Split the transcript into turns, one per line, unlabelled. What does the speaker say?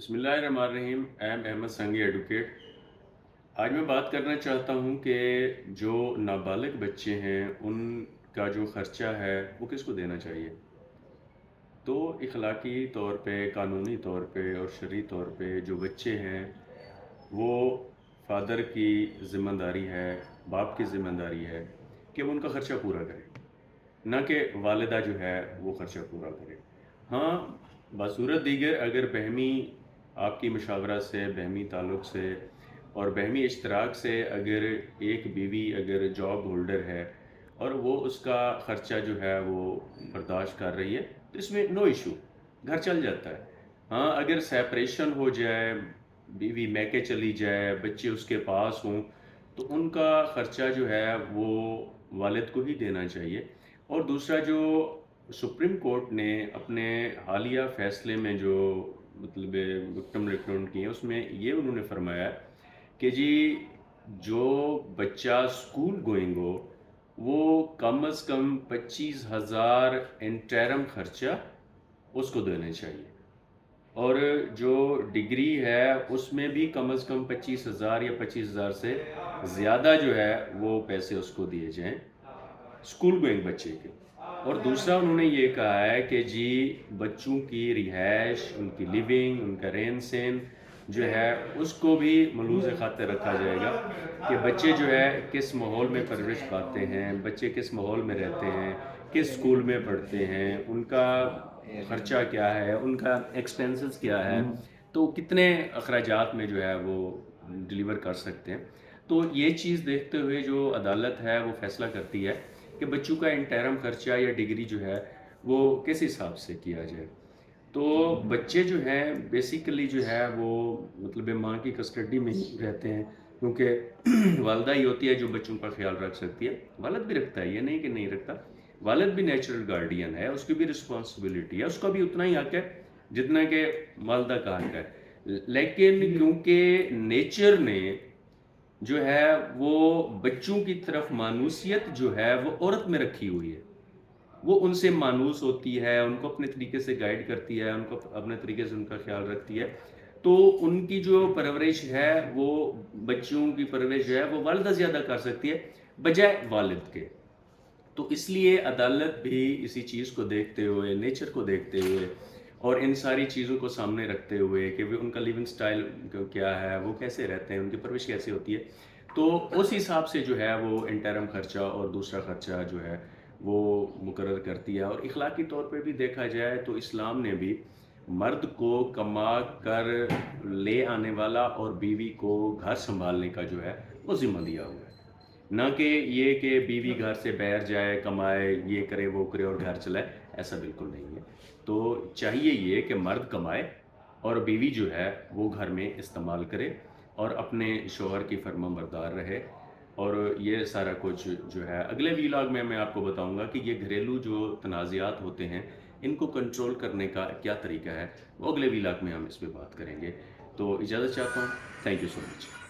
बिस्मिल्लाहिर्रहमानिर्रहीम। I am Ahmad संगी advocate. आज मैं बात करना चाहता हूँ कि जो नाबालिग बच्चे हैं उनका जो ख़र्चा है वो किसको देना चाहिए। तो इखलाकी तौर पे, कानूनी तौर पे और शरई तौर पे जो बच्चे हैं वो फ़ादर की ज़िम्मेदारी है, बाप की ज़िम्मेदारी है कि वो उनका ख़र्चा पूरा करें, ना कि वालिदा जो है वो ख़र्चा पूरा करे। हाँ, बसूरत दीगर अगर बहमी आपकी मशावरा से, बहमी ताल्लुक़ से और बहमी इश्तराक से अगर एक बीवी अगर जॉब होल्डर है और वो उसका ख़र्चा जो है वो बर्दाश्त कर रही है तो इसमें नो इशू, घर चल जाता है। हाँ, अगर सेपरेशन हो जाए, बीवी मैके चली जाए, बच्चे उसके पास हों तो उनका ख़र्चा जो है वो वालिद को ही देना चाहिए। और दूसरा, जो सुप्रीम कोर्ट ने अपने हालिया फ़ैसले में जो मतलब विक्टिम रिकॉर्ड किए उसमें ये उन्होंने फरमाया कि जी जो बच्चा स्कूल गोइंग हो वो कम अज़ कम 25,000 इंटरम खर्चा उसको देना चाहिए, और जो डिग्री है उसमें भी कम अज़ कम 25,000 या 25,000 से ज़्यादा जो है वो पैसे उसको दिए जाएं स्कूल गोइंग बच्चे के। और दूसरा उन्होंने ये कहा है कि जी बच्चों की रिहाइश, उनकी लिविंग, उनका रहन सहन जो है उसको भी मलूज़ खातिर रखा जाएगा कि बच्चे जो है किस माहौल में परवरिश पाते हैं, बच्चे किस माहौल में रहते हैं, किस स्कूल में पढ़ते हैं, उनका ख़र्चा क्या है, उनका एक्सपेंसेस क्या है, तो कितने अखराजात में जो है वो डिलीवर कर सकते हैं। तो ये चीज़ देखते हुए जो अदालत है वो फ़ैसला करती है कि बच्चों का इंटरम खर्चा या डिग्री जो है वो किस हिसाब से किया जाए। तो बच्चे जो हैं बेसिकली जो है वो मतलब माँ की कस्टडी में ही रहते हैं, क्योंकि वालदा ही होती है जो बच्चों का ख्याल रख सकती है। वालिद भी रखता है, ये नहीं कि नहीं रखता। वालिद भी नेचुरल गार्डियन है, उसकी भी रिस्पॉन्सिबिलिटी है, उसका भी उतना ही हक है जितना कि वालदा का हक है। लेकिन क्योंकि नेचर ने जो है वो बच्चों की तरफ मानूसियत जो है वो औरत में रखी हुई है, वो उनसे मानूस होती है, उनको अपने तरीके से गाइड करती है, उनको अपने तरीके से उनका ख्याल रखती है। तो उनकी जो परवरिश है वो बच्चों की परवरिश जो है वो वालिदा ज़्यादा कर सकती है बजाय वालिद के। तो इसलिए अदालत भी इसी चीज़ को देखते हुए, नेचर को देखते हुए और इन सारी चीज़ों को सामने रखते हुए कि वो उनका लिविंग स्टाइल क्या है, वो कैसे रहते हैं, उनकी परवरिश कैसे होती है, तो उस हिसाब से जो है वो इंटरम खर्चा और दूसरा खर्चा जो है वो मुकर्रर करती है। और इखलाकी तौर पे भी देखा जाए तो इस्लाम ने भी मर्द को कमा कर ले आने वाला और बीवी को घर संभालने का जो है वो ज़िम्मा दिया हुआ है। ना कि ये कि बीवी घर से बाहर जाए, कमाए, ये करे, वो करे और घर चलाए, ऐसा बिल्कुल नहीं है। तो चाहिए ये कि मर्द कमाए और बीवी जो है वो घर में इस्तेमाल करे और अपने शौहर की फर्माबरदार रहे। और ये सारा कुछ जो है अगले व्लॉग में मैं आपको बताऊंगा कि ये घरेलू जो तनाज़ात होते हैं इनको कंट्रोल करने का क्या तरीका है, वो अगले व्लॉग में हम इस पे बात करेंगे। तो इजाज़त चाहता हूँ। Thank you so much.